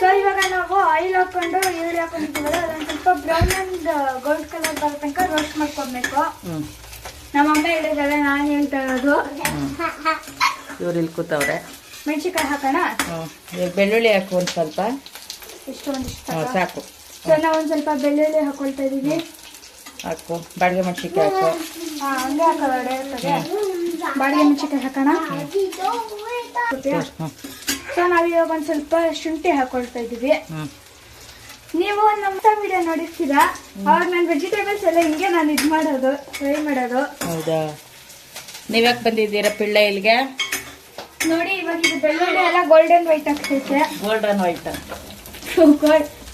So ಇವಾಗ ನಾವು oil ಹಾಕೊಂಡು ಈರುಳ್ಳಿ ಹಾಕೊಂಡಿದ್ದೀವಲ್ಲ ಅದೊಂದು ಸ್ವಲ್ಪ ಬ್ರೌನ್ ಅಂಡ್ ಗೋಲ್ಡ್ ಕಲರ್ ಬರೋ ತನಕ ರೋಸ್ಟ್ ಮಾಡ್ಕೊಬೇಕು. ನಮ್ಮ ಅಮ್ಮ ಹೇಳಿದಾರೆ, ನಾನು ಹೇಳ್ತಾ ಇರೋದು. ಇವ್ರು ಇಲ್ಲಿ ಕೂತವ್ರೆ. ಮೆಣಸಿನ್ಕಾಯಿ ಹಾಕೋಣ. ಬೆಳ್ಳುಳ್ಳಿ ಹಾಕು ಒಂದು ಸ್ವಲ್ಪ. ಒಂದಿಷ್ಟು ಸಾಕು. ಸೊ ನಾವು ಒಂದು ಸ್ವಲ್ಪ ಬೆಳ್ಳುಳ್ಳಿ ಹಾಕೊಳ್ತಾ ಇದೀವಿ. ಹಾಕು. ಬಾಡಿಗೆ ಮೆಣಸಿನ್ಕಾಯಿ ಹಾಕು. ಹಂಗೆ ಹಾಕೋದೆ ಬಾಡಿಗೆ ಮೆಣಸಿನ್ಕಾಯಿ ಹಾಕೋಣ. ಸೊ ನಾವಿವಾಗ ಒಂದು ಸ್ವಲ್ಪ ಶುಂಠಿ ಹಾಕೊಳ್ತಾ ಇದೀವಿ. ನೀವು ನಮ್ಮ ವಿಡಿಯೋ ನೋಡಿರ್ತೀರಾ, ಅವಾಗ ನಾನು ವೆಜಿಟೇಬಲ್ಸ್ ಎಲ್ಲ ಹಿಂಗೆ ನಾನು ಇದು ಮಾಡೋದು, ಫ್ರೈ ಮಾಡೋದು. ಹೌದಾ? ನೀವ್ಯಾಕೆ ಬಂದಿದ್ದೀರಾ ಪಿಳ್ಳೆ ಇಲ್ಲಿಗೆ? ನೋಡಿ ಇವಾಗ ಇದು ಬೆಳ್ಳುಳ್ಳಿ ಎಲ್ಲ ಗೋಲ್ಡನ್ ವೈಟ್ ಆಗ್ತೈತೆ. Golden white,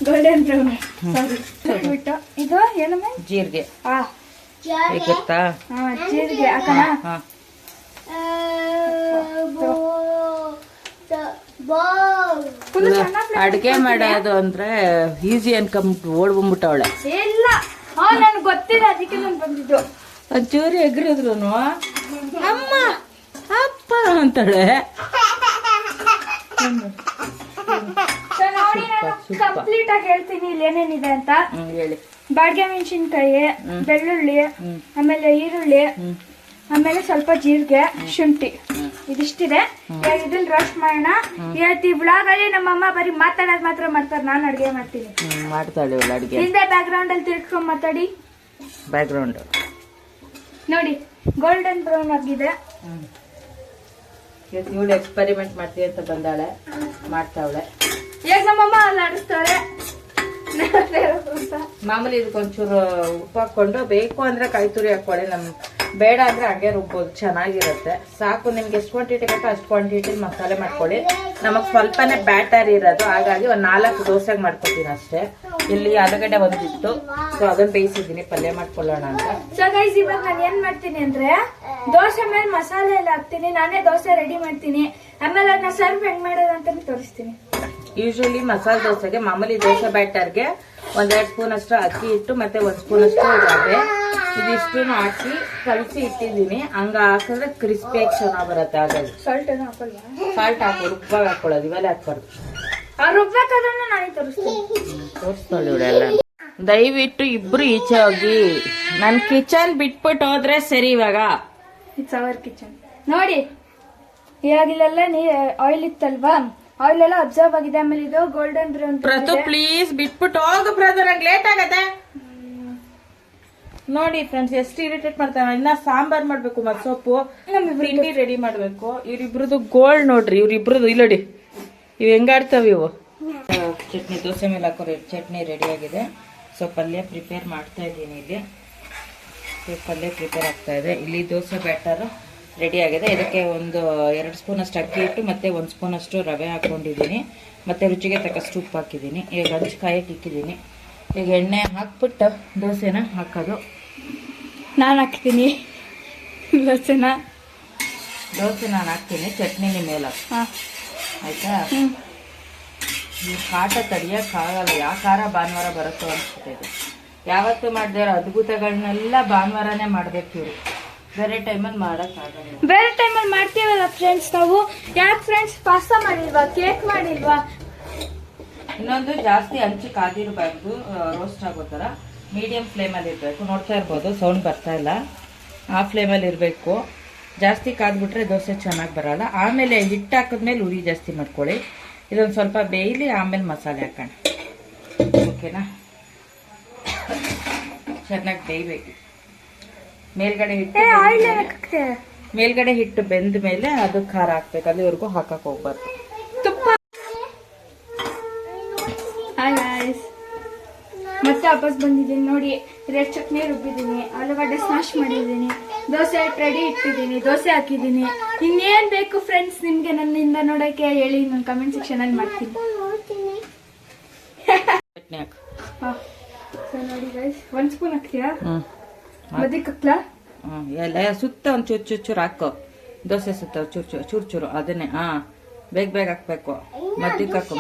golden brown. ಸಾರಿ ಬಿಟ್ಟು ಇದು ಏನಮ್ಮ? ಜೀರಿಗೆ. ಗೊತ್ತಾ? ಜೀರಿಗೆ ಹಾಕೋಣ. ಅಡ್ಗೆ ಮಾಡೋದು ಅಂದ್ರೆ ಈಸಿ ಅನ್ಕೊಂಬಿಟ್ಟು ಓಡ್ಬಂದ್ಬಿಟ್ಟವಳೆ. ಇಲ್ಲ, ನನ್ಗೆ ಗೊತ್ತಿಲ್ಲ, ಅದಕ್ಕೆ ನಾನು ಬಂದಿದ್ದು. ಒಂಚೂರು ಎಗ್ರಿದ್ರು ಅಮ್ಮ ಅಪ್ಪ ಅಂತಾಳೆ. ಕಂಪ್ಲೀಟ್ ಆಗಿ ಹೇಳ್ತೀನಿ ಇಲ್ಲಿ ಏನೇನಿದೆ ಅಂತ. ಹೇಳಿ. ಬಾಡಿಗೆ ಮೆಣಸಿನ್ಕಾಯಿ, ಬೆಳ್ಳುಳ್ಳಿ, ಆಮೇಲೆ ಈರುಳ್ಳಿ, ಆಮೇಲೆ ಸ್ವಲ್ಪ ಜೀರಿಗೆ, ಶುಂಠಿ, ಇದಿಷ್ಟಿದೆ. ಇದನ್ನ ರೋಸ್ಟ್ ಮಾಡೋಣ. ಇವತ್ತು ಈ ಬ್ಲಾಗ್ ಅಲ್ಲಿ ನಮ್ಮಮ್ಮ ಬರೀ ಮಾತಾಡೋದು ಮಾತ್ರ ಮಾಡ್ತಾರೆ, ನಾನು ಅಡ್ಗೆ ಮಾಡ್ತೀನಿ. ಮಾಡ್ತಾಳೆ ಅಡ್ಗೆ. ಹಿಂದೆ ಬ್ಯಾಕ್ ಗ್ರೌಂಡ್ ಅಲ್ಲಿ ತಿರ್ಸ್ಕೊಂಡ್ ಮಾತಾಡಿ. ಬ್ಯಾಕ್ ಗ್ರೌಂಡ್ ನೋಡಿ ಗೋಲ್ಡನ್ ಬ್ರೌನ್ ಆಗಿದೆ. ಇವಳು ಎಕ್ಸ್ಪೆರಿಮೆಂಟ್ ಮಾಡ್ತೀವಿ ಅಂತ ಬಂದಾಳೆ, ಮಾಡ್ತಾವಳೆ. ಈಗ ನಮ್ಮಮ್ಮ ಅಲ್ಲಿ ಆಡಿಸ್ತಾಳೆ. ಮಾಮೂಲಿ ಇದಕ್ಕೊಂಚೂರು ಉಪ್ಪು ಹಾಕೊಂಡು, ಬೇಕು ಅಂದ್ರೆ ಕಾಯಿ ತುರಿ ಹಾಕೊಳ್ಳಿ, ನಮ್ ಬೇಡ ಅಂದ್ರೆ ಹಾಗೆ ರುಬ್ಬೋದು, ಚೆನ್ನಾಗಿರುತ್ತೆ. ಸಾಕು, ನಿಮ್ಗೆ ಎಷ್ಟು ಕ್ವಾಂಟಿಟಿ ಬೇಕೋ ಅಷ್ಟು ಕ್ವಾಂಟಿಟಿ ಮಸಾಲೆ ಮಾಡ್ಕೊಳ್ಳಿ. ನಮಗ್ ಸ್ವಲ್ಪನೇ ಬ್ಯಾಟರ್ ಇರೋದು, ಹಾಗಾಗಿ ಒಂದ್ 4 ದೋಸೆಗೆ ಮಾಡ್ಕೊತೀನಿ ಅಷ್ಟೇ. ಇಲ್ಲಿ ಆಲೂಗಡ್ಡೆ ಒಂದಿತ್ತು, ಸೊ ಅದನ್ನ ಬೇಯಿಸಿದೀನಿ, ಪಲ್ಯ ಮಾಡ್ಕೊಳ್ಳೋಣ ಅಂತ. ಸೊ ಗೈಸ್, ಇವಾಗ ನಾನು ಏನ್ ಮಾಡ್ತೀನಿ ಅಂದ್ರೆ ದೋಸೆ ಮೇಲೆ ಮಸಾಲೆ ಎಲ್ಲ ಹಾಕ್ತೀನಿ, ನಾನೇ ದೋಸೆ ರೆಡಿ ಮಾಡ್ತೀನಿ, ಆಮೇಲೆ ಅದನ್ನ ಸರ್ವ್ ಹೆಂಗ್ ಮಾಡೋದು ಅಂತ ತೋರಿಸ್ತೀನಿ. ಯೂಶಲಿ ಮಸಾಲೆ ದೋಸೆಗೆ, ಮಾಮೂಲಿ ದೋಸೆ ಬ್ಯಾಟರ್ಗೆ 1-2 ಸ್ಪೂನ್ ಅಷ್ಟು ಅಕ್ಕಿ ಹಿಟ್ಟು ಮತ್ತೆ 1 ಸ್ಪೂನ್ ಅಷ್ಟು ರವೆ, ಇದಿಷ್ಟು ಹಾಕಿ ಕಲಸಿ ಇಟ್ಟಿದ್ದೀನಿ. ಹಂಗ ಹಾಕಿದ್ರೆ ಕ್ರಿಸ್ಪಿಯಾಗಿ ಚೆನ್ನಾಗಿ ಬರುತ್ತೆ. ಹಾಗಾಗಿ ಸಾಲ್ಟ್ ಏನು ಹಾಕಲ್ಲ, ಸಾಲ್ಟ್ ಹಾಕಿ ರುಬ್ಬಾಗ ಹಾಕೊಳ್ಳೋದು, ಇವೆಲ್ಲ ಹಾಕ್ಬಾರ್ದು. ರುಬ್ಬಬೇಕಾದ್ರೆ ನಾನೇ ತೋರಿಸ್ತಾಳೆ ಇವಳೆಲ್ಲ. ದಯವಿಟ್ಟು ಇಬ್ರು ಈಚೆ ಹೋಗಿ, ನನ್ ಕಿಚನ್ ಬಿಟ್ಬಿಟ್ಟು ಹೋದ್ರೆ ಸರಿ. ಇವಾಗ ಇಟ್ಸ್ ಅವರ್ ಕಿಚನ್. ನೋಡಿ ಇವಾಗಿಲ್ಲೆಲ್ಲ ಆಯಿಲ್ ಇತ್ತಲ್ವಾ, ಆಯಿಲ್ ಎಲ್ಲ ಅಬ್ಸರ್ವ್ ಆಗಿದೆ. ಆಮೇಲೆ ಇದು ಗೋಲ್ಡನ್ ಬ್ರೌನ್. ಪ್ರತು ಪ್ಲೀಸ್ ಬಿಟ್ಬಿಟ್ಟು ಹೋಗು ಬ್ರದರ್, ನಂಗೆ ಲೇಟ್ ಆಗತ್ತೆ. ನೋಡಿ ಫ್ರೆಂಡ್ಸ್, ಎಷ್ಟು ಇರಿಟೇಟ್ ಮಾಡ್ತಾನೆ. ಇನ್ನ ಸಾಂಬಾರ್ ಮಾಡ್ಬೇಕು, ಮಸೊಪ್ಪು, ತಿಂಡಿ ರೆಡಿ ಮಾಡ್ಬೇಕು. ಇವ್ರಿಬ್ರದ್ದು ಗೋಲ್ಡ್ ನೋಡ್ರಿ, ಇವ್ರಿಬ್ರದ್ದು ಇಲ್ಲಡಿ ಇವ್ ಹೆಂಗಾಡ್ತಾವ ಇವು. ಚಟ್ನಿ ದೋಸೆ ಮೇಲೆ ಹಾಕೋರಿ. ಚಟ್ನಿ ರೆಡಿ ಆಗಿದೆ. ಸೊ ಪಲ್ಯ ಪ್ರಿಪೇರ್ ಮಾಡ್ತಾ ಇದ್ದೀನಿ. ಇಲ್ಲಿ ಪಲ್ಯ ಪ್ರಿಪೇರ್ ಆಗ್ತಾ ಇದೆ. ಇಲ್ಲಿ ದೋಸೆ ಬ್ಯಾಟರ್ ರೆಡಿ ಆಗಿದೆ. ಇದಕ್ಕೆ ಒಂದು 2 ಸ್ಪೂನ್ ಅಷ್ಟು ಅಕ್ಕಿ ಹಿಟ್ಟು ಮತ್ತೆ 1 ಸ್ಪೂನ್ ಅಷ್ಟು ರವೆ ಹಾಕೊಂಡಿದ್ದೀನಿ. ಮತ್ತೆ ರುಚಿಗೆ ತಕ್ಕಷ್ಟು ಉಪ್ಪು ಹಾಕಿದ್ದೀನಿ. ಈಗ ಹಂಚು ಕಾಯಕ್ಕೆ ಇಕ್ಕಿದ್ದೀನಿ. ಈಗ ಎಣ್ಣೆ ಹಾಕ್ಬಿಟ್ಟು ದೋಸೆನ ಹಾಕೋದು. ನಾನು ಹಾಕ್ತೀನಿ ದೋಸೆನ ನಾನು ಹಾಕ್ತೀನಿ. ಚಟ್ನಿ ನಿಮ್ಮ ಮೇಲೆ ಆಯ್ತಾ? ಈ ಕಾಟ ತಡಿಯೋಕ್ಕಾಗಲ್ಲ. ಯಾವ ಖಾರ ಭಾನುವಾರ ಬರುತ್ತೋ ಅನ್ಸ್ಬಿಟ್ಟಿದೆ. ಯಾವತ್ತು ಮಾಡಿದಾರೆ ಅದ್ಭುತಗಳನ್ನೆಲ್ಲ ಭಾನುವಾರನೇ ಮಾಡ್ಬೇಕು ಇವರು. ಬೇರೆ ಟೈಮಲ್ಲಿ ಮಾಡೋಕ್ಕಾಗಲ್ಲ. ಬೇರೆ ಟೈಮಲ್ಲಿ ಮಾಡ್ತೀವಲ್ಲ ಫ್ರೆಂಡ್ಸ್ ನಾವು. ಯಾಕೆ ಫ್ರೆಂಡ್ಸ್ ಪಾಸ್ತಾ ಮಾಡಿಲ್ವಾ, ಕೇಕ್ ಮಾಡಿಲ್ವಾ? ಇನ್ನೊಂದು ಜಾಸ್ತಿ ಹಂಚಿ ಕಾದಿರಬಾರ್ದು, ರೋಸ್ಟ್ ಆಗೋ ಥರ ಮೀಡಿಯಂ ಫ್ಲೇಮಲ್ಲಿ ಇರಬೇಕು. ನೋಡ್ತಾ ಇರ್ಬೋದು, ಸೌಂಡ್ ಬರ್ತಾ ಇಲ್ಲ. ಆ ಫ್ಲೇಮಲ್ಲಿ ಇರಬೇಕು. ಜಾಸ್ತಿ ಕಾದ್ಬಿಟ್ರೆ ದೋಸೆ ಚೆನ್ನಾಗಿ ಬರಲ್ಲ. ಆಮೇಲೆ ಹಿಟ್ಟು ಹಾಕಿದ್ಮೇಲೆ ಉರಿ ಜಾಸ್ತಿ ಮಾಡ್ಕೊಳ್ಳಿ. ಇದೊಂದು ಸ್ವಲ್ಪ ಬೇಯಲಿ, ಆಮೇಲೆ ಮಸಾಲೆ ಹಾಕೋಣ. ಓಕೆನಾ? ಚೆನ್ನಾಗಿ ಬೇಯಬೇಕು. ಮೇಲ್ಗಡೆ ಹಿಟ್ಟು ಬೆಂದ ಮೇಲೆ ಅದು ಖಾರ ಹಾಕ್ಬೇಕು. ಅಲ್ಲಿವರೆಗೂ ಹಾಕಕ್ ಹೋಗ್ಬಾರ್ದು. ತುಪ್ಪ. ಮತ್ತೆ ವಾಪಸ್ ಬಂದಿದ್ದೀನಿ. ನೋಡಿ, ರೆಡ್ ಚಟ್ನಿ ರುಬ್ಬಿದ್ದೀನಿ, ಆಲೂಗಡ್ಡೆ ಸ್ಮ್ಯಾಶ್ ಮಾಡಿದ್ದೀನಿ, ದೋಸೆ ರೆಡಿ ಇಟ್ಟಿದ್ದೀನಿ, ದೋಸೆ ಹಾಕಿದ್ದೀನಿ. ಇನ್ನೇನ್ ಬೇಕು ಫ್ರೆಂಡ್ಸ್ ನಿಮ್ಗೆ ನನ್ನಿಂದ ನೋಡಕ್ಕೆ ಹೇಳಿ, ನಾನು ಕಮೆಂಟ್ ಸೆಕ್ಷನ್ ಅಲ್ಲಿ ಮಾಡ್ತೀನಿ. ಚಟ್ನಿ ಹಾಕು. ಸೊ ನೋಡಿ ಗೈಸ್, 1 ಸ್ಪೂನ್ ಹಾಕ್ತೀಯಾ? ಮದಿಕ್ ಹಾಕ್ಲಾ? ಎಲ್ಲ ಸುತ್ತ ಒಂದು ಚೂರು ಹಾಕೋ. ದೋಸೆ ಸುತ್ತ ಚೂರು ಅದನ್ನೇ. ಬೇಗ ಹಾಕ್ಬೇಕು. ಮದ್ದಿಗೆ ಹಾಕು.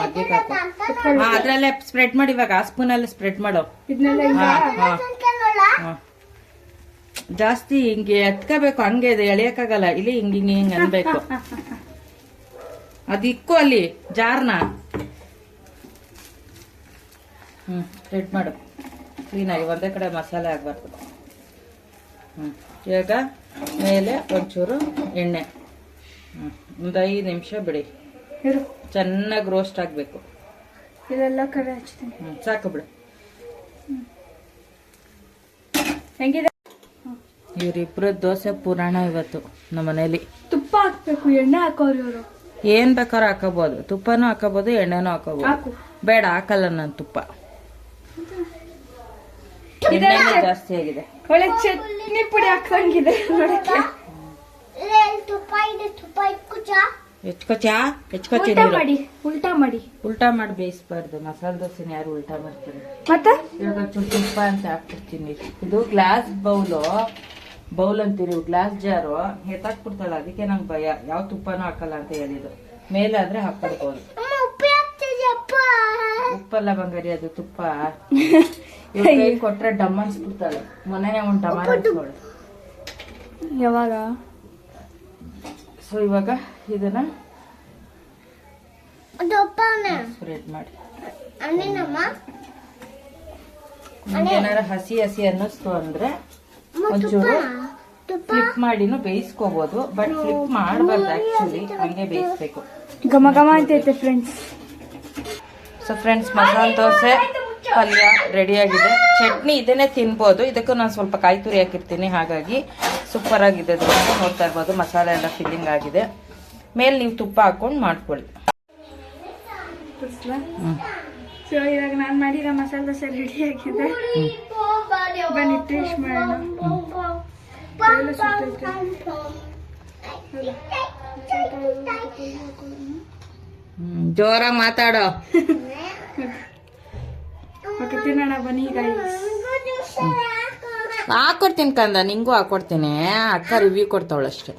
ಅದ್ರಲ್ಲೇ ಸ್ಪ್ರೆಡ್ ಮಾಡಿ. ಇವಾಗ ಆ ಸ್ಪೂನಲ್ಲೇ ಸ್ಪ್ರೆಡ್ ಮಾಡೋ. ಜಾಸ್ತಿ ಹಿಂಗೆ ಎತ್ಕೋಬೇಕು. ಹಂಗೆ ಇದೆ, ಎಳೆಯಕ್ಕಾಗಲ್ಲ. ಇಲ್ಲಿ ಹಿಂಗೆ ಅನ್ಬೇಕು. ಅದಿಕ್ಕು ಅಲ್ಲಿ ಜಾರ್ನ. ರೆಡ್ ಮಾಡು ಕ್ಲೀನಾಗಿ, ಒಂದೇ ಕಡೆ ಮಸಾಲೆ ಆಗಬಾರ್ದು. ಇವಾಗ ಮೇಲೆ ಒಂಚೂರು ಎಣ್ಣೆ, ಒಂದು 5 ನಿಮಿಷ ಬಿಡಿ, ಚೆನ್ನಾಗಿ ರೋಸ್ಟ್ ಆಗಬೇಕು. ಇದೆಲ್ಲ ಕರೆ ಹಚ್ತೀನಿ. ಸಾಕು ಬಿಡು. ಹೆಂಗಿದೆ? ಇವರಿಬ್ರು ದೋಸೆ ಪುರಾಣ ಇವತ್ತು ನಮ್ಮ ಮನೇಲಿ. ತುಪ್ಪ ಹಾಕ್ಬೇಕು, ಎಣ್ಣೆ ಹಾಕೋರು ಇವರು. ಏನ್ ಬೇಕಾದ್ರೂ ಹಾಕೋಬಹುದು, ತುಪ್ಪನೂ ಹಾಕೋಬಹುದು, ಎಣ್ಣೆನೂ ಹಾಕೋಬಹುದು. ಬೇಡ, ಹಾಕಲ್ಲ ನಾನು ತುಪ್ಪ, ಎಣ್ಣೆನೇ ಜಾಸ್ತಿ ಆಗಿದೆ. ಒಳ್ಳೆ ಚಟ್ನಿ ಪುಡಿ ಹಾಕಂಗಿದೆ ನೋಡಕ್ಕೆ. ಹೆಚ್ಕೊಚಿ ಉಲ್ಟಾ ಮಾಡಿ ಉಲ್ಟಾ ಮಾಡಿ ಬೇಯಿಸಬಾರ್ದು. ಮಸಾಲೆ ದೋಸೆನ ಯಾರು ಉಲ್ಟಾ ಮಾಡ್ತಾರೆ? ಮತ್ತೆ ಇವಾಗ ತುಪ್ಪ ಅಂತ ಹಾಕ್ಬಿಡ್ತೀನಿ. ಇದು ಗ್ಲಾಸ್ ಬೌಲ್ ಅಂತೀರಿ, ಗ್ಲಾಸ್ ಜಾರು ಎತ್ತಾಕ್ಬಿಡ್ತಾಳ, ಅದಕ್ಕೆ ನಂಗೆ ಭಯ. ಯಾವ ತುಪ್ಪನೂ ಹಾಕಲ್ಲ ಅಂತ ಹೇಳಿದ್ರು. ಮೇಲೆ ಆದ್ರೆ ಹಾಕೊಡ್ಬೋದು. ಉಪ್ಪಲ್ಲ ಬಂಗಾರಿ, ಅದು ತುಪ್ಪ. ಇವಾಗ ಕೊಟ್ರೆ ಡಮ್ ಅನ್ಸ್ಬಿಡ್ತಾಳೆ. ಮೊನ್ನೆ ಒಂದು ಟಮಾಟ ಅನ್ಸ್ಕೊಳ್ಳಿ. ಯಾವಾಗ? ಸೊ ಇವಾಗ ಇದನ್ನ ಸ್ಪ್ರೆಡ್ ಮಾಡಿ. ಏನಾರ ಹಸಿ ಅನ್ನಿಸ್ತು ಅಂದ್ರೆ ಒಂಚೂರು ಫ್ಲಿಪ್ ಮಾಡಿನೂ ಬೇಯಿಸ್ಕೋಬಹುದು. ಬಟ್ ಫ್ಲಿಪ್ ಮಾಡಬಾರ್ದು ಆಕ್ಚುಲಿ, ಹಂಗೆ ಬೇಯಿಸ್ಬೇಕು. ಘಮ ಘಮ ಅಂತೈತೆ friends. So friends, masala dosa ಪಲ್ಯ ರೆಡಿ ಆಗಿದೆ. ಚಟ್ನಿ ಇದನ್ನೇ ತಿನ್ಬೋದು. ಇದಕ್ಕೂ ನಾನು ಸ್ವಲ್ಪ ಕಾಯಿ ತುರಿ ಹಾಕಿರ್ತೀನಿ, ಹಾಗಾಗಿ ಸೂಪರ್ ಆಗಿದೆ. ನೋಡ್ತಾ ಇರ್ಬೋದು, ಮಸಾಲೆ ಎಲ್ಲ ಫಿಲ್ಲಿಂಗ್ ಆಗಿದೆ. ಮೇಲೆ ನೀವು ತುಪ್ಪ ಹಾಕೊಂಡು ಮಾಡ್ಕೊಳ್ಳಿ. ಸೊ ಇವಾಗ ನಾನು ಮಾಡಿರೋ ಮಸಾಲೆ ದೋಸೆ ರೆಡಿ ಆಗಿದೆ. ಬನ್ನಿ ಟೇಸ್ಟ್ ಮಾಡೋಣ. ಜೋರಾಗಿ ಮಾತಾಡೋ. ಓಕೆ, ತಿನ್ನೋಣ ಬನ್ನಿ ಗೈಸ್. ಹಾಕೊಡ್ತೀನಿ ಕಂದ, ನಿಂಗೂ ಹಾಕೊಡ್ತೀನಿ. ಅಕ್ಕ ರಿವ್ಯೂ ಕೊಡ್ತಾವಳಷ್ಟೇ.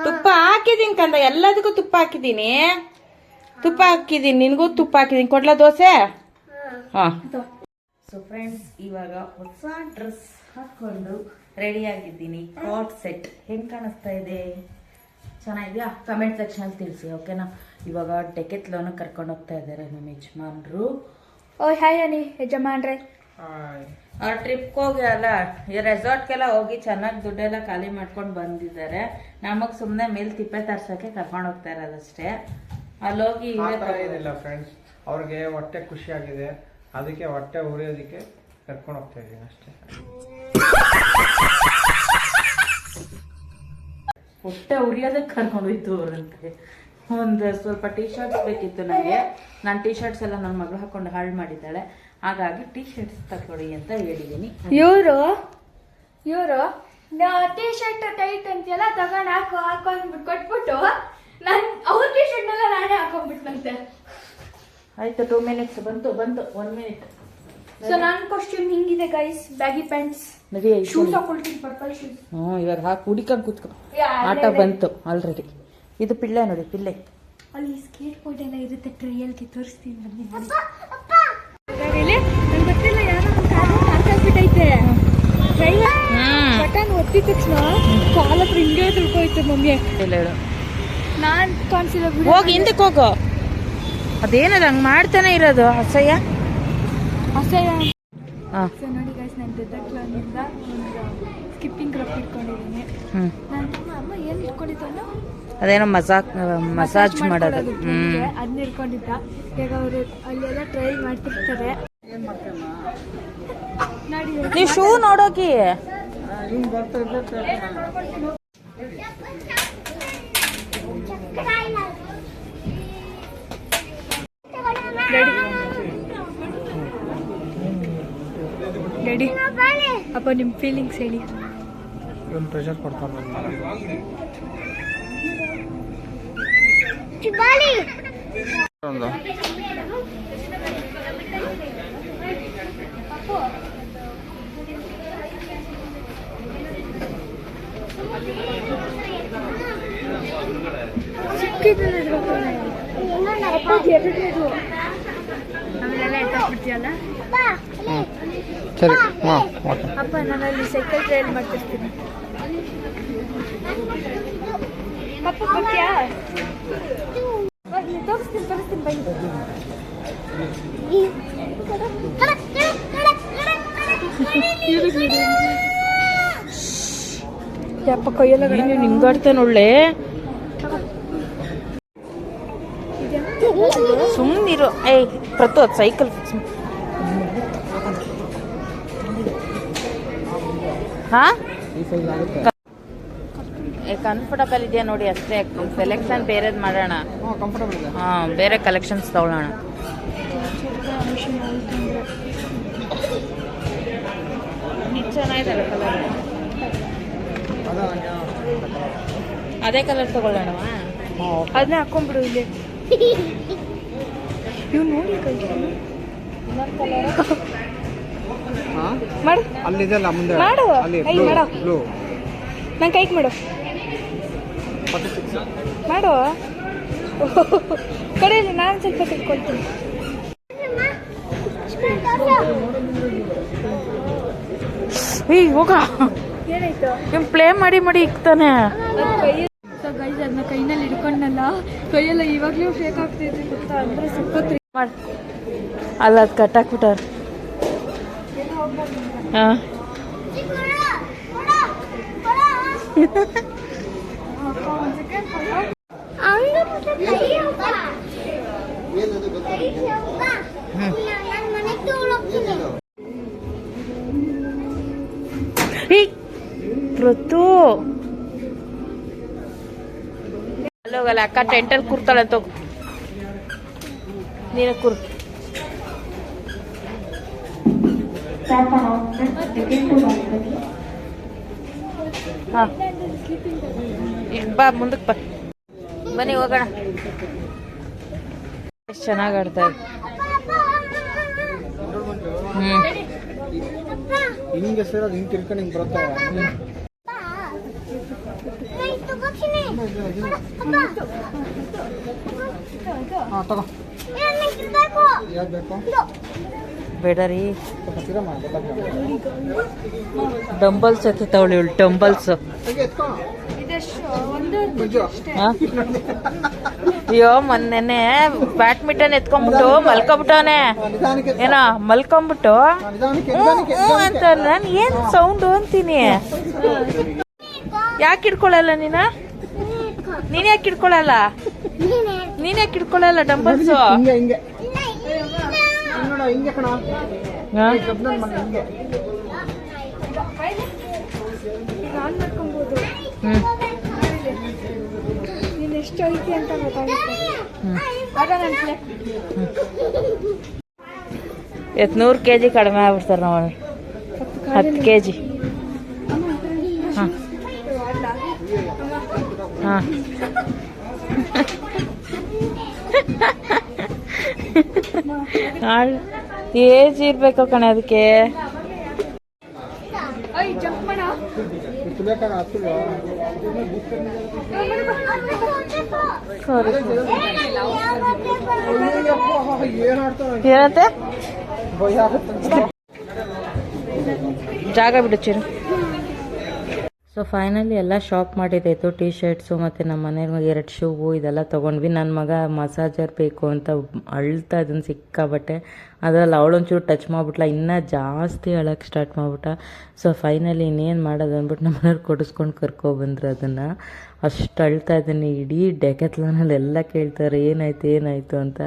ತುಪ್ಪ ಹಾಕಿದೀನಿ ಕಂದ, ಎಲ್ಲದಕ್ಕೂ ತುಪ್ಪ ಹಾಕಿದೀನಿ. ನಿನ್ಗೂ ತುಪ್ಪ ಹಾಕಿದೀನಿ. ಕೊಡ್ಲಾ ದೋಸೆ? ಹಾ. ಸೊ ಫ್ರೆಂಡ್ಸ್, ಇವಾಗ ಹೊಸ ಡ್ರೆಸ್ ಹಾಕೊಂಡು ರೆಡಿ ಆಗಿದ್ದೀನಿ. ಕಾಟ್ ಸೆಟ್ ಹೆಂಗ್ ಕಾಣಿಸ್ತಾ ಇದೆ? ಚೆನ್ನಾಗಿದ್ಯಾ? ಕಮೆಂಟ್ ಸೆಕ್ಷನ್ ತಿಳಿಸಿ, ಓಕೆನಾ? ಇವಾಗ ಡೆಕೆತ್ಲೋನ ಕರ್ಕೊಂಡು ಹೋಗ್ತಾ ಇದ್ದಾರೆ ನಮ್ಮ ಯಜಮಾನ್ರು. ಓ ಹಾಯ್ ಅನಿ ಯಜಮಾನ್ರೆ. ಅವ್ರ ಟ್ರಿಪ್ಗೆ ಹೋಗಿ ಅಲ್ಲ, ಈ ರೆಸಾರ್ಟ್ಗೆಲ್ಲ ಹೋಗಿ ಚೆನ್ನಾಗಿ ದುಡ್ಡೆಲ್ಲ ಖಾಲಿ ಮಾಡ್ಕೊಂಡು ಬಂದಿದ್ದಾರೆ. ನಮಗ್ ಸುಮ್ಮನೆ ಮೇಲ್ ತಿಪ್ಪೆ ತರ್ಸಕ್ಕೆ ಕರ್ಕೊಂಡು ಹೋಗ್ತಾ ಇರೋದಷ್ಟೇ. ಅಲ್ಲೋಗಿ ಏನಿಲ್ಲ ಫ್ರೆಂಡ್ಸ್, ಅವ್ರಿಗೆ ಹೊಟ್ಟೆ ಖುಷಿ ಆಗಿದೆ, ಅದಕ್ಕೆ ಹೊಟ್ಟೆ ಉರಿಯೋದಕ್ಕೆ ಕರ್ಕೊಂಡು ಹೋಗ್ತಾ ಇದ್ದೀನಿ ಅಷ್ಟೇ. ಹೊಟ್ಟೆ ಉರಿಯೋದಕ್ಕೆ ಕರ್ಕೊಂಡು ಹೋಯ್ತು ಅವರಂತೆ. ಒಂದು ಸ್ವಲ್ಪ ಟೀ ಶರ್ಟ್ಸ್ ಬೇಕಿತ್ತು ನನಗೆ. ನಾನು ಟೀ ಶರ್ಟ್ಸ್ ಎಲ್ಲ ನನ್ನ ಮಗಳು ಹಾಕೊಂಡು ಹಾಳು ಮಾಡಿದ್ದಾಳೆ, ಹಾಗಾಗಿ ಟೀ ಶರ್ಟ್ಸ್ ತಗೊಳ್ಳಿ ಅಂತ ಹೇಳಿದ್ದೀನಿ. ಇವರು ಟೀ ಶರ್ಟ್ ಟೈಟ್ ಅಂತೆಲ್ಲ ತಗೊಂಡು ಹಾಕೊಂಡ್ಬಿಟ್ಟು ಕೊಟ್ಬಿಟ್ಟು ಅವ್ರ ಟೀ ಶರ್ಟ್ ನೆಲ್ಲ ನಾನೇ ಹಾಕೊಂಡ್ಬಿಟ್ನಂತೆ. ಆಯ್ತು, 2 minutes ಬಂತು 1 minute. ಸೊ ನನ್ನ ಕಾಸ್ಟ್ಯೂಮ್ ಹಿಂಗಿದೆ ಗೈಸ್. ಬ್ಯಾಗಿ ಪ್ಯಾಂಟ್ಸ್, ಶೂಸ್ ಹಾಕೊಳ್ತೀನಿ, ಪರ್ಪಲ್ ಶೂಸ್. ಇವಾಗ ಹಾಕಿ ಹುಡಿಕೊಂಡು ಕೂತ್ಕೊ. ಆಟ ಬಂತು ಆಲ್ರೆಡಿ. ಇದು ಪಿಳ್ಳೆ ನೋಡಿ, ಪಿಳ್ಳೆ. ಅಲ್ಲಿ ಸ್ಕೇಟ್ ಬೋರ್ಡ್ ಎಲ್ಲ ಇರುತ್ತೆ, ಟ್ರೈಯಲ್ಗೆ ತೋರಿಸ್ತೀನಿ ಬನ್ನಿ. ನಂಗೆ ಗೊತ್ತಿಲ್ಲ, ಯಾರೋ ಒಂದು ಕಾಲು ಹಾಕಾಕ್ಬಿಟ್ಟೈತೆ. ಬಟನ್ ಒತ್ತಿದ ತಕ್ಷಣ ಕಾಲ ಹತ್ರ ಹಿಂಗೆ ತಿಳ್ಕೋಯ್ತು ಮಮ್ಮಿ. ಹೇಳು, ನಾನ್ ಕಾಣಿಸಿಲ್ಲ. ಹೋಗಿ ಹಿಂದಕ್ಕೆ ಹೋಗೋ. ಅದೇನದು ಹಂಗೆ ಮಾಡ್ತಾನೆ ಇರೋದು, ಅಸಹ್ಯ. ಸೊ ನೋಡಿ ಗೈಸ್, ನಾನು ಡೆಟಾಕ್ಲಾನಿಂದ ಒಂದು ಸ್ಕಿಪ್ಪಿಂಗ್ ರಫ್ ಇಟ್ಕೊಂಡಿದ್ದೀನಿ. ನನ್ನ ಅಮ್ಮ ಏನು ಇಟ್ಕೊಂಡಿದ್ದಾನೋ ಅದೇನೋ ಮಸಾಜ್ ಮಾಡೋದು. ಅದನ್ನ ಇಟ್ಕೊಂಡಿದ್ದ. ಈಗ ಅವರು ಅಲ್ಲೆಲ್ಲ ಟ್ರೈ ಮಾಡ್ತಿರ್ತಾರೆ ನೋಡಿ. ನೀವು ಶೂ ನೋಡೋಕಿ. ರೆಡಿ ಅಪ್ಪ, ನಿಮ್ಮ ಫೀಲಿಂಗ್ಸ್ ಹೇಳಿ. ಪ್ರೆಷರ್ ಕೊಡ್ತಾರೆ. ಆಮೇಲೆಲ್ಲ ಎತ್ತಾಕ್ಬಿಡ್ತೀಯಲ್ಲ ಸರಿ. ಅಪ್ಪ, ನಾನು ಅಲ್ಲಿ ಸೈಕಲ್ ಟ್ರೈಲ್ ಮಾಡ್ತಿರ್ತೀನಿ. ಅಪ್ಪ ಬರ್ತೀಯಾ? ತೋರಿಸ್ತೀನಿ ಬನ್ನಿ. ಯಪ್ಪ ಕೈಯೆಲ್ಲ ನೀನು ಹಿಂಗಾಡ್ತಾನೆ ಒಳ್ಳೆ ಸುಮ್ಮನಿರು. ಏಯ್ ಪ್ರತು ಅದು ಸೈಕಲ್ ಫಿಕ್ಸ್ ಹಾಂ ಕಂಫರ್ಟಬಲ್ ಇದೆಯಾ ನೋಡಿ ಅಷ್ಟೇ. ಸೆಲೆಕ್ಷನ್ ಬೇರೆದು ಮಾಡೋಣ. ಹಾಂ ಬೇರೆ ಕಲೆಕ್ಷನ್ಸ್ ತಗೊಳ್ಳೋಣ. ಇದು ಚೆನ್ನಾಗಿದೆಲ್ಲ ಕಲರ್. ಅದೇ ಕಲರ್ ತಗೊಳ್ಳೋಣವಾ? ಅದನ್ನ ಹಾಕೊಂಡ್ಬಿಡು ಇಲ್ಲಿ. ಇವ್ ನೋಡಿ ಕೈ ಮಾಡು ಅಲ್ಲಿದೆಲ್ಲ ಮುಂದೆ ಮಾಡು ಅಲ್ಲಿ ಕೈ ಮಾಡು. ಬ್ಲೂ ನಂಗೆ ಕೈಗೆ ಮಾಡು ಮಾಡು. ಕಡೆಯಲ್ಲಿ ನಾನು ಸ್ವಲ್ಪ ತಿಳ್ಕೊಳ್ತೀನಿ. ಏಯ್ ಹೋಗ, ಏನಾಯ್ತು? ನಿಮ್ ಪ್ಲೇ ಮಾಡಿ ಇಕ್ತಾನೆ. ಸೊ ಗೈಸ್ ಅದನ್ನ ಕೈನಲ್ಲಿ ಹಿಡ್ಕೊಂಡಲ್ಲ, ಕೈಯೆಲ್ಲ ಇವಾಗ್ಲೂ ಫೇಕ್ ಆಗ್ತೈತೆ ಗೊತ್ತಾ? ಅಂದ್ರೆ ಸುತ್ತತ್ರಿ ಮಾಡಿ ಅಲ್ಲ ಅದು ಕಟ್ಟಾಕ್ಬಿಟ್ಟಾರ. ಹಾಂ ಪ್ರತು ಅಲ್ಲೋಗಲ್ಲ ಅಕ್ಕ ಟೆಂಟಲ್ಲಿ ಕೂರ್ತಾಳೆ ಅಂತ ನೀನು ಕೂರ್. ಹಾಂ ಬಾ ಮುಂದಕ್ಕೆ ಬಾ, ಬನ್ನಿ ಹೋಗೋಣ. ಎಷ್ಟು ಚೆನ್ನಾಗಿ ಆಡ್ತಾ ಇದೆ. ಹಿಂಗೆ ಸೇರೋದು ಹಿಂಗೆ ತಿರ್ಕೊಂಡು ಹಿಂಗೆ ಬರುತ್ತೆ. ಹಾಂ ತಗೋ, ಯಾವ್ದು ಬೇಕು? ಬೇಡ ರೀ, ಗೊತ್ತಾಗ್ತದೆ. ಡಂಬಲ್ಸ್ ಎತ್ತವಳು ಇವಳು, ಡಂಬಲ್ಸ್. ಅಯ್ಯೋ ಮೊನ್ನೆ ಬ್ಯಾಡ್ಮಿಂಟನ್ ಎತ್ಕೊಂಡ್ಬಿಟ್ಟು ಮಲ್ಕೊಂಬಿಟ್ಟವನೆ. ಏನೋ ಮಲ್ಕೊಂಬಿಟ್ಟು ಅಂತ ನಾನು ಏನ್ ಸೌಂಡು ಅಂತೀನಿ. ಯಾಕೆ ಹಿಡ್ಕೊಳಲ್ಲ ನೀನ್ ಯಾಕೆ ಹಿಡ್ಕೊಳಲ್ಲ? ನೀನ್ ಯಾಕೆ ಹಿಡ್ಕೊಳಲ್ಲ ಡಂಬಲ್ಸ್? ಹಿಂಗೆ ಹಿಂಗೆ ನೋಡ, ಹಿಂಗೆ ಕಣ. ಹಿಂಗೆ ಆನ್ ಮಾಡ್ಕೊಬೋದು. ನೀನು ಎಷ್ಟು ಐತಿ ಅಂತ ಗೊತ್ತಾಗುತ್ತೆ. ಆಗ ನನ್ನ 100 kg ಕಡಿಮೆ ಆಗ್ಬಿಡ್ತಾರೆ ನಾವು. 10 kg. ಹಾಂ ಹಾಂ ಏಜ್ ಇರ್ಬೇಕು ಕಣೆ ಅದಕ್ಕೆ. ಜಂಪ್ ಮಾಡ ಏನಂತೆ ಜಾಗ ಬಿಡು ಚಿರು. ಸೊ ಫೈನಲಿ ಎಲ್ಲ ಶಾಪ್ ಮಾಡಿದ್ದಾಯಿತು. ಟೀ ಶರ್ಟ್ಸು ಮತ್ತು ನಮ್ಮ ಮನೆಯವ್ರಿಗೆ 2 ಶೂವು ಇದೆಲ್ಲ ತೊಗೊಂಡ್ವಿ. ನನ್ನ ಮಗ ಮಸಾಜರ್ ಬೇಕು ಅಂತ ಅಳ್ತಾ ಇದನ್ನು ಸಿಕ್ಕಾಬಟ್ಟೆ. ಅದರಲ್ಲಿ ಅವಳೊಂಚೂರು ಟಚ್ ಮಾಡಿಬಿಟ್ಲ, ಇನ್ನೂ ಜಾಸ್ತಿ ಅಳಕ್ಕೆ ಸ್ಟಾರ್ಟ್ ಮಾಡಿಬಿಟ್ಟ. ಸೊ ಫೈನಲಿ ಇನ್ನೇನು ಮಾಡೋದು ಅಂದ್ಬಿಟ್ಟು ನಮ್ಮ ಮನೆಯವ್ರು ಕೊಡಿಸ್ಕೊಂಡು ಕರ್ಕೊಬಂದ್ರು ಅದನ್ನು. ಅಷ್ಟು ಅಳ್ತಾ ಇದ್ದೀನಿ. ಇಡೀ ಡೆಕೆತ್ಲಾನಲ್ಲಿ ಎಲ್ಲ ಕೇಳ್ತಾರೆ ಏನಾಯಿತು ಅಂತ.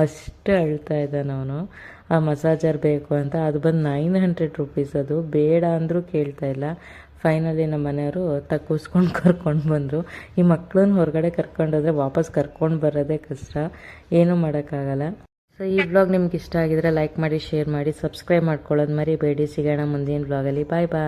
ಅಷ್ಟು ಅಳ್ತಾ ಇದ್ದಾನೆ ಅವನು. ಆ ಮಸಾಜರ್ ಬೇಕು ಅಂತ. ಅದು ಬಂದು 900 ರೂಪೀಸ್. ಅದು ಬೇಡ ಅಂದರೂ ಕೇಳ್ತಾ ಇಲ್ಲ. ಫೈನಲಿ ನಮ್ಮ ಮನೆಯವರು ಕೂಸ್ಕೊಂಡು ಕರ್ಕೊಂಡು ಬಂದರು. ಈ ಮಕ್ಕಳನ್ನ ಹೊರಗಡೆ ಕರ್ಕೊಂಡೋದ್ರೆ ವಾಪಸ್ ಕರ್ಕೊಂಡು ಬರೋದೇ ಕಷ್ಟ, ಏನೂ ಮಾಡೋಕ್ಕಾಗಲ್ಲ. ಸೊ ಈ ವ್ಲಾಗ್ ನಿಮ್ಗೆ ಇಷ್ಟ ಆಗಿದ್ರೆ ಲೈಕ್ ಮಾಡಿ, ಶೇರ್ ಮಾಡಿ, ಸಬ್ಸ್ಕ್ರೈಬ್ ಮಾಡ್ಕೊಳ್ಳೋದು ಮರಿಬೇಡಿ. ಸಿಗೋಣ ಮುಂದಿನ ವ್ಲಾಗಲ್ಲಿ. ಬಾಯ್ ಬಾಯ್.